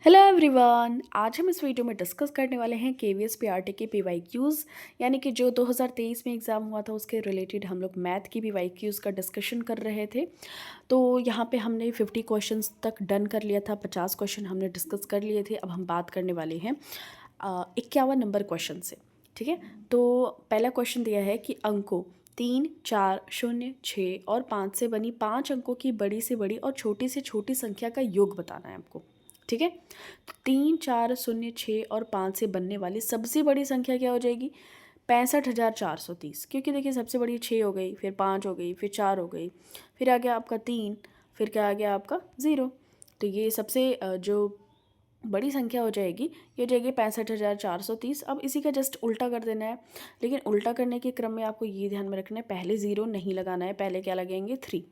Hello everyone. आज हम इस वीडियो में डिस्कस करने वाले हैं केवीएस पीआरटी के पीवाईक्यूज़, यानी कि जो 2023 में एग्ज़ाम हुआ था उसके रिलेटेड हम लोग मैथ की पीवाईक्यूज़ का डिस्कशन कर रहे थे। तो यहाँ पे हमने 50 क्वेश्चंस तक डन कर लिया था, 50 क्वेश्चन हमने डिस्कस कर लिए थे। अब हम बात करने वाले हैं 51 नंबर क्वेश्चन से। ठीक है, तो पहला क्वेश्चन दिया है कि अंकों 3, 4, 0, 6 और 5 से बनी 5 अंकों की बड़ी से बड़ी और छोटी से छोटी संख्या का योग बताना है आपको। ठीक है, तो 3, 4, 0, 6 और 5 से बनने वाली सबसे बड़ी संख्या क्या हो जाएगी? 65,430। क्योंकि देखिए सबसे बड़ी 6 हो गई, फिर 5 हो गई, फिर 4 हो गई, फिर आ गया आपका 3, फिर क्या आ गया आपका 0। तो ये सबसे जो बड़ी संख्या हो जाएगी ये हो जाएगी 65,430। अब इसी का जस्ट उल्टा कर देना है, लेकिन उल्टा करने के क्रम में आपको ये ध्यान में रखना है, पहले 0 नहीं लगाना है, पहले क्या लगेंगे 3।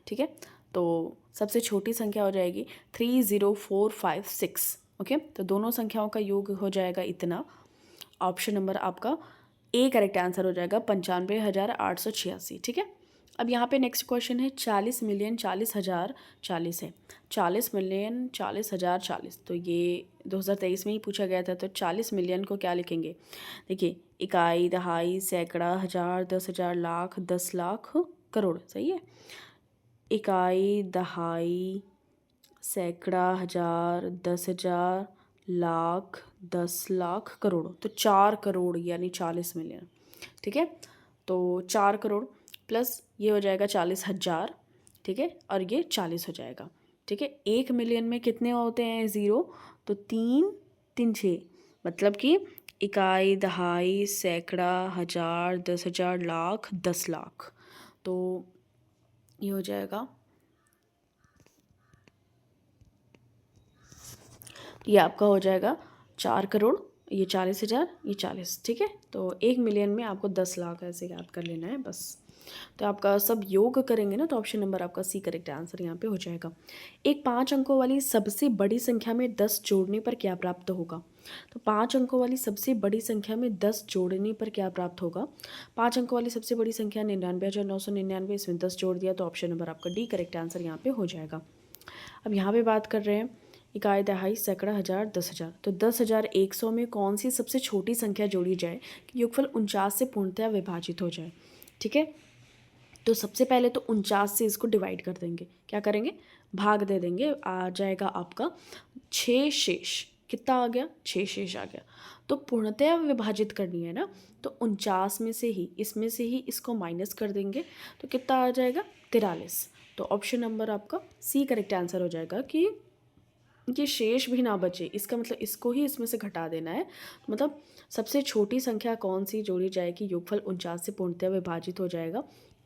ठीक है, तो सबसे छोटी संख्या हो जाएगी 30456। ओके, तो दोनों संख्याओं का योग हो जाएगा इतना। ऑप्शन नंबर आपका ए करेक्ट आंसर हो जाएगा 95,886। ठीक है, अब यहाँ पे नेक्स्ट क्वेश्चन है 40,40,40,040 है। 40,40,40,040, तो ये 2023 में ही पूछा गया था। तो 40 मिलियन को क्या लिखेंगे? देखिए, इकाई, दहाई, सैकड़ा, हज़ार, 10,000, लाख, 10 लाख, करोड़। सही है, इकाई, दहाई, सैकड़ा, हज़ार, 10,000, लाख, 10 लाख, करोड़। तो 4 करोड़ यानी 40 मिलियन। ठीक है, तो 4 करोड़ प्लस ये हो जाएगा 40,000। ठीक है, और ये 40 हो जाएगा। ठीक है, 1 मिलियन में कितने होते हैं 0? तो 3 3 6, मतलब कि इकाई, दहाई, सैकड़ा, हज़ार, 10,000, लाख, 10 लाख। तो ये हो जाएगा, ये आपका हो जाएगा 4 करोड़, ये 40,000, ये 40। ठीक है, तो 1 मिलियन में आपको 10 लाख ऐसे याद कर लेना है बस। तो आपका सब योग करेंगे ना, तो ऑप्शन नंबर आपका सी करेक्ट आंसर यहाँ पे हो जाएगा। एक 5 अंकों वाली सबसे बड़ी संख्या में 10 जोड़ने पर क्या प्राप्त होगा? तो 5 अंकों वाली सबसे बड़ी संख्या में 10 जोड़ने पर क्या प्राप्त होगा? 5 अंकों वाली सबसे बड़ी संख्या 99,999, इसमें 10 जोड़ दिया तो ऑप्शन नंबर आपका डी करेक्ट आंसर यहाँ पे हो जाएगा। अब यहाँ पे बात कर रहे हैं इकाई, दहाई, सैकड़ा, हज़ार, 10,000। तो 10,100 में कौन सी सबसे छोटी संख्या जोड़ी जाए कि योगफल 49 से पूर्णतः विभाजित हो जाए? ठीक है, तो सबसे पहले तो 49 से इसको डिवाइड कर देंगे। क्या करेंगे? भाग दे देंगे। आ जाएगा आपका 6 शेष। कितना आ गया? 6 शेष आ गया। तो पूर्णतः विभाजित करनी है ना, तो 49 में से ही, इसमें से ही इसको माइनस कर देंगे। तो कितना आ जाएगा? 43। तो ऑप्शन नंबर आपका सी करेक्ट आंसर हो जाएगा कि ये शेष भी ना बचे, इसका मतलब इसको ही इसमें से घटा देना है। मतलब सबसे छोटी संख्या कौन सी जोड़ी जाएगी योगफल 49 से पूर्णतः विभाजित हो जाएगा?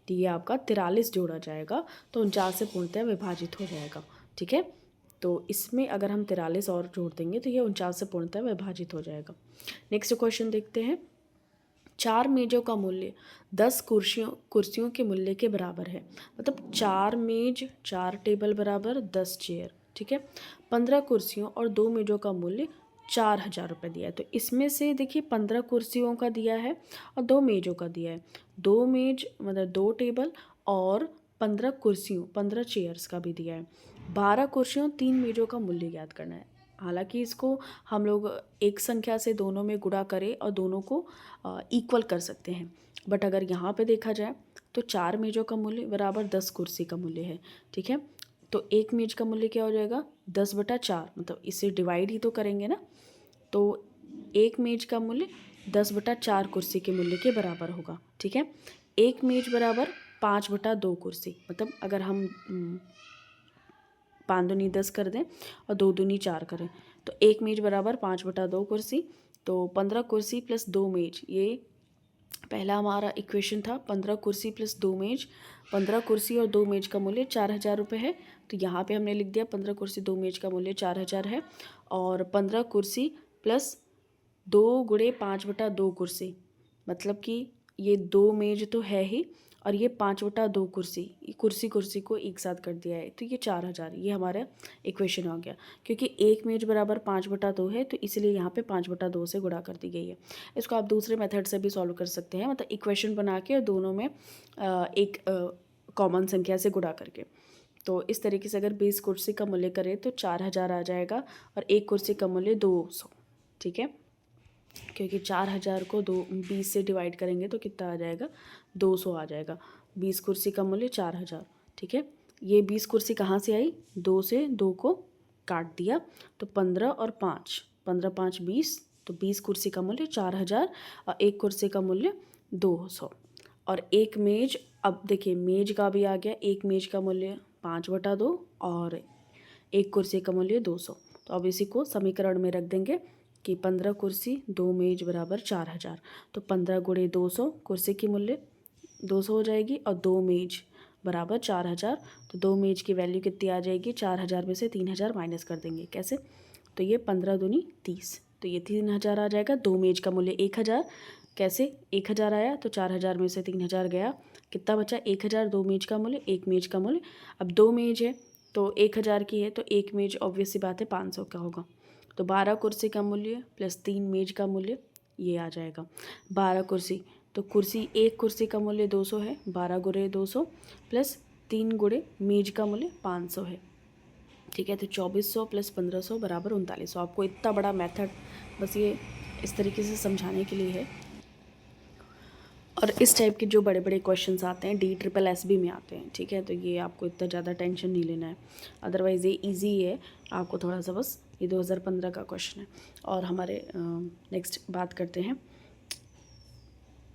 तो ये आपका 43 जोड़ा जाएगा, तो 49 से पूर्णतः विभाजित हो जाएगा। ठीक है, तो इसमें अगर हम 43 और जोड़ देंगे तो ये 49 से पूर्णतः विभाजित हो जाएगा। नेक्स्ट क्वेश्चन देखते हैं। 4 मेज़ों का मूल्य 10 कुर्सियों के मूल्य के बराबर है। मतलब 4 मेज, 4 टेबल बराबर 10 चेयर। ठीक है, 15 कुर्सियों और 2 मेज़ों का मूल्य 4,000 रुपये दिया है। तो इसमें से देखिए 15 कुर्सियों का दिया है और 2 मेज़ों का दिया है। 2 मेज मतलब 2 टेबल और 15 कुर्सियों, 15 चेयर्स का भी दिया है। 12 कुर्सियों, 3 मेज़ों का मूल्य ज्ञात करना है। हालांकि इसको हम लोग एक संख्या से दोनों में गुणा करें और दोनों को इक्वल कर सकते हैं, बट अगर यहाँ पे देखा जाए तो 4 मेज़ों का मूल्य बराबर 10 कुर्सी का मूल्य है। ठीक है, तो एक मेज का मूल्य क्या हो जाएगा? 10/4, मतलब इसे डिवाइड ही तो करेंगे ना, तो एक मेज का मूल्य 10/4 कुर्सी के मूल्य के बराबर होगा। ठीक है, एक मेज बराबर 5/2 कुर्सी, मतलब अगर हम 5 दूनी 10 कर दें और 2 दूनी 4 करें तो एक मेज बराबर 5/2 कुर्सी। तो 15 कुर्सी प्लस 2 मेज, ये पहला हमारा इक्वेशन था। 15 कुर्सी प्लस 2 मेज, 15 कुर्सी और 2 मेज का मूल्य 4,000 रुपये है। तो यहाँ पे हमने लिख दिया 15 कुर्सी 2 मेज का मूल्य 4,000 है। और 15 कुर्सी प्लस 2 गुणे 5/2 कुर्सी, मतलब कि ये 2 मेज तो है ही और ये 5/2 कुर्सी, कुर्सी कुर्सी को एक साथ कर दिया है, तो ये 4,000, ये हमारा इक्वेशन आ गया। क्योंकि एक मेज बराबर 5/2 है तो इसलिए यहाँ पे 5/2 से गुणा कर दी गई है। इसको आप दूसरे मेथड से भी सॉल्व कर सकते हैं, मतलब इक्वेशन बना के दोनों में एक कॉमन संख्या से गुणा करके। तो इस तरीके से अगर 20 कुर्सी का मूल्य करें तो 4000 आ जाएगा और एक कुर्सी का मूल्य 200, ठीक है, क्योंकि 4000 को 20 से डिवाइड करेंगे तो कितना आ जाएगा, 200 आ जाएगा। 20 कुर्सी का मूल्य 4000, ठीक है। ये 20 कुर्सी कहाँ से आई, 2 से 2 को काट दिया तो 15 और 5, 15 5 20, तो 20 कुर्सी का मूल्य 4000 और एक कुर्सी का मूल्य 200। और एक मेज, अब देखिए मेज का भी आ गया, एक मेज का मूल्य 5/2 और एक कुर्सी का मूल्य 200। तो अब इसी को समीकरण में रख देंगे कि 15 कुर्सी 2 मेज बराबर 4000, तो 15 गुणे 200, कुर्सी की मूल्य 200 हो जाएगी और 2 मेज बराबर 4000, तो 2 मेज की वैल्यू कितनी आ जाएगी, 4000 में से 3000 माइनस कर देंगे, कैसे, तो ये 15 दूनी 30, तो ये 3000 आ जाएगा। 2 मेज का मूल्य 1000, कैसे 1000 आया तो 4000 में से 3000 गया, कितना बचा 1000, 2 मेज का मूल्य, एक मेज का मूल्य, अब 2 मेज है तो 1000 की है तो एक मेज ऑब्वियस सी बात है 500 का होगा, तो 12 कुर्सी का मूल्य प्लस 3 मेज का मूल्य ये आ जाएगा 12 कुर्सी, तो कुर्सी एक कुर्सी का मूल्य 200 है, 12 गुणे 200 प्लस 3 गुणे मेज का मूल्य 500 है, ठीक है, तो 2400 प्लस 1500 बराबर 3900। आपको इतना बड़ा मेथड बस ये इस तरीके से समझाने के लिए है। और इस टाइप के जो बड़े बड़े क्वेश्चंस आते हैं DSSS में आते हैं, ठीक है, तो ये आपको इतना ज़्यादा टेंशन नहीं लेना है, अदरवाइज़ ये इजी है, आपको थोड़ा सा बस ये 2015 का क्वेश्चन है। और हमारे नेक्स्ट बात करते हैं,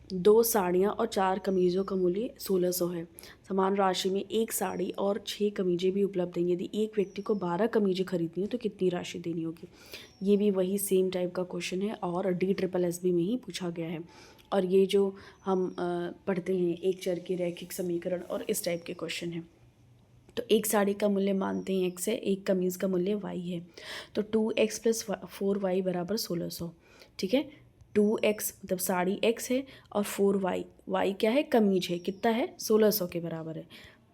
2 साड़ियाँ और 4 कमीज़ों का मूल्य 1600 है। समान राशि में 1 साड़ी और 6 कमीज़ें भी उपलब्ध हैं। यदि एक व्यक्ति को 12 कमीज़ें खरीदनी हो तो कितनी राशि देनी होगी। ये भी वही सेम टाइप का क्वेश्चन है और DSSS में ही पूछा गया है। और ये जो हम पढ़ते हैं एक चर की रैखिक समीकरण और इस टाइप के क्वेश्चन हैं। तो एक साड़ी का मूल्य मानते हैं x है, एक कमीज़ का मूल्य y है, तो 2x + 4y बराबर 1600, ठीक है। 2x मतलब साड़ी x है और 4y, y क्या है, कमीज है, कितना है 1600 के बराबर है,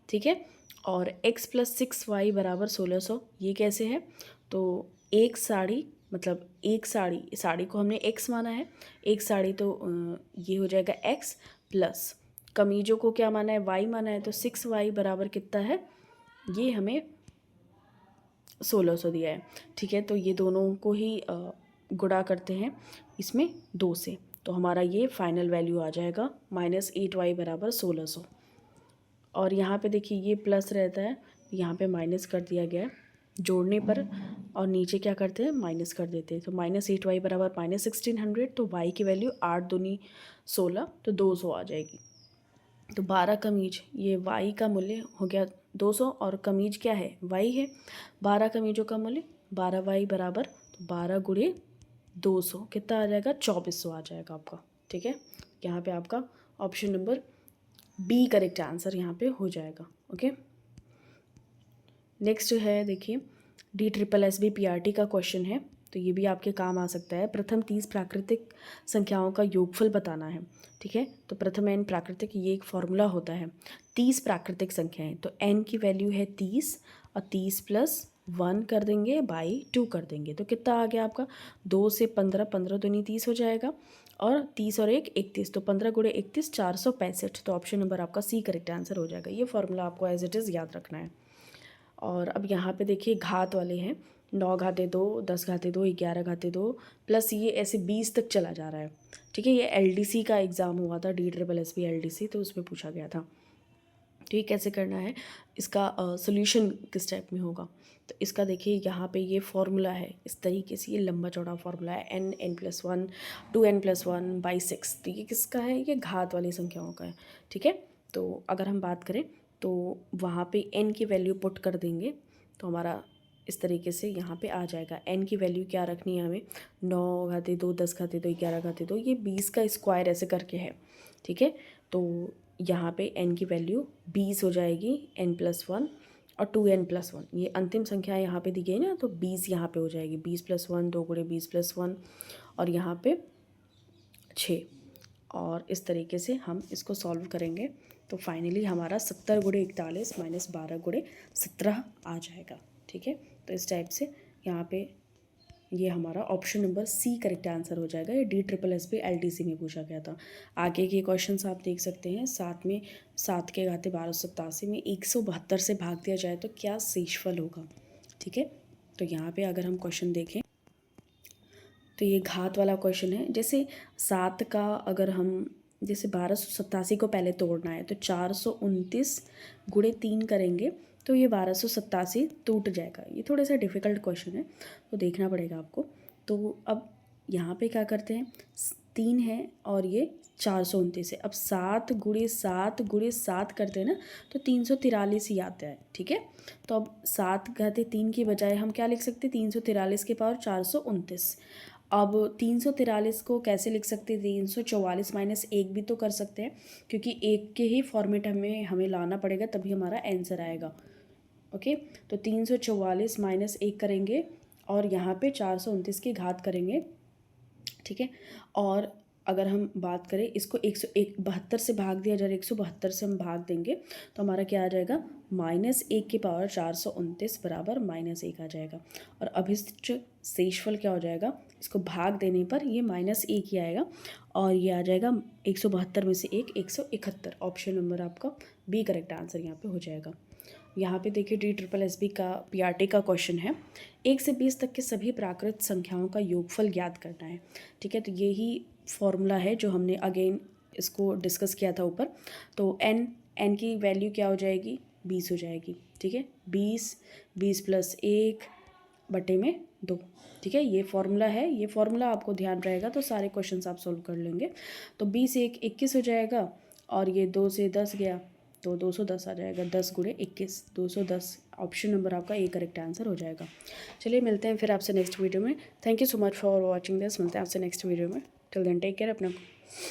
ठीक है। और x + 6y बराबर 1600, ये कैसे है, तो एक साड़ी मतलब एक साड़ी को हमने x माना है, एक साड़ी तो ये हो जाएगा x प्लस कमीजों को क्या माना है, y माना है, तो 6y बराबर कितना है, ये हमें 1600 दिया है, ठीक है। तो ये दोनों को ही गुणा करते हैं इसमें 2 से, तो हमारा ये फाइनल वैल्यू आ जाएगा -8y बराबर 1600। और यहाँ पे देखिए ये प्लस रहता है, यहाँ पे माइनस कर दिया गया है जोड़ने पर, और नीचे क्या करते हैं माइनस कर देते हैं, तो -8y बराबर -1600, तो y की वैल्यू 8 दूनी 16, तो 200 आ जाएगी। तो 12 कमीज, ये y का मूल्य हो गया 200 और कमीज क्या है, y है, 12 कमीजों का मूल्य 12y बराबर, तो 12 गुणे 200 कितना आ जाएगा, 2400 आ जाएगा आपका, ठीक है। यहाँ पे आपका option number B correct answer यहाँ पे हो जाएगा, ओके। नेक्स्ट है देखिए DSSS PRT का क्वेश्चन है, तो ये भी आपके काम आ सकता है। प्रथम 30 प्राकृतिक संख्याओं का योगफल बताना है, ठीक है। तो प्रथम n प्राकृतिक, ये एक फॉर्मूला होता है, 30 प्राकृतिक संख्याएं, तो n की वैल्यू है 30 और 30 + 1 कर देंगे बाई 2 कर देंगे, तो कितना आ गया आपका 2 से 15, 15 दूनी 30 हो जाएगा, और 30 और 1 31, तो 15 गुणे 31 465, तो ऑप्शन नंबर आपका सी करेक्ट आंसर हो जाएगा। ये फॉर्मूला आपको एज इट इज़ याद रखना है। और अब यहाँ पे देखिए घात वाले हैं, 9 घाते 2, 10 घाते 2, 11 घाते 2, प्लस ये ऐसे 20 तक चला जा रहा है, ठीक है। ये LDC का एग्ज़ाम हुआ था, DSSS LDC, तो उसमें पूछा गया था। तो ये कैसे करना है, इसका सोल्यूशन किस टाइप में होगा, तो इसका देखिए यहाँ पे ये फॉर्मूला है इस तरीके से, ये लंबा चौड़ा फॉर्मूला है, n+1 2n+1/6, तो ये किसका है, ये घात वाली संख्याओं का है, ठीक है। तो अगर हम बात करें तो वहाँ पे n की वैल्यू पुट कर देंगे तो हमारा इस तरीके से यहाँ पे आ जाएगा। n की वैल्यू क्या रखनी है हमें, 9 घाते 2, 10 घाते 2, 11 घाते 2, ये 20 का स्क्वायर ऐसे करके है, ठीक है। तो यहाँ पे n की वैल्यू 20 हो जाएगी, n+1 और 2n+1, ये अंतिम संख्या यहाँ पे दी गई ना, तो 20 यहाँ पे हो जाएगी, 20 + 1 2 गुणे 20 + 1 और यहाँ पे 6, और इस तरीके से हम इसको सॉल्व करेंगे तो फाइनली हमारा 70 गुणे 41 -12 गुणे 17 आ जाएगा, ठीक है। तो इस टाइप से यहाँ पे ये हमारा option number C correct answer हो जाएगा। ये DSSB LTC में पूछा गया था। आगे के क्वेश्चंस आप देख सकते हैं। 7 के घाते 1287 में 172 से भाग दिया जाए तो क्या शेषफल होगा। ठीक है, तो यहाँ पे अगर हम क्वेश्चन देखें तो ये घात वाला क्वेश्चन है। जैसे 7 का अगर हम जैसे 1287 को पहले तोड़ना है तो 429 गुणे 3 करेंगे तो ये 1287 टूट जाएगा। ये थोड़ा सा डिफ़िकल्ट क्वेश्चन है, तो देखना पड़ेगा आपको। तो अब यहाँ पे क्या करते हैं, 3 है और ये 429 है। अब 7 गुणे 7 गुणे 7 करते हैं ना तो 343 ही आता है। ठीक है, तो अब 7 घाते 3 की बजाय हम क्या लिख सकते हैं, 343 के पावर 429। अब 343 को कैसे लिख सकते हैं, 344 माइनस 1 भी तो कर सकते हैं, क्योंकि एक के ही फॉर्मेट हमें लाना पड़ेगा तभी हमारा आंसर आएगा। ओके, तो 344 माइनस 1 करेंगे और यहाँ पे 429 की घात करेंगे। ठीक है, और अगर हम बात करें इसको 172 से भाग दिया जाए, 172 से हम भाग देंगे तो हमारा क्या आ जाएगा, -1 की पावर 429 बराबर -1 आ जाएगा। और अभिष्ट शेषफल क्या हो जाएगा, इसको भाग देने पर ये -1 ही आएगा और ये आ जाएगा 172 में से 171। ऑप्शन नंबर आपका बी करेक्ट आंसर यहाँ पे हो जाएगा। यहाँ पे देखिए DSSB का PRT का क्वेश्चन है। 1 से 20 तक के सभी प्राकृत संख्याओं का योगफल ज्ञात करना है। ठीक है, तो यही फॉर्मूला है जो हमने अगेन इसको डिस्कस किया था ऊपर। तो n की वैल्यू क्या हो जाएगी, 20 हो जाएगी। ठीक है, 20 प्लस 1 बटे में 2। ठीक है, ये फॉर्मूला है, ये फॉर्मूला आपको ध्यान रहेगा तो सारे क्वेश्चंस आप सोल्व कर लेंगे। तो 20 1 21 हो जाएगा और ये 2 से 10 गया तो 210 आ जाएगा। 10 गुणे 21 210। ऑप्शन नंबर आपका ए करेक्ट आंसर हो जाएगा। चलिए मिलते हैं फिर आपसे नेक्स्ट वीडियो में। Thank you so much for watching this. मिलते हैं आपसे नेक्स्ट वीडियो में। टिल देन टेक केयर अपना।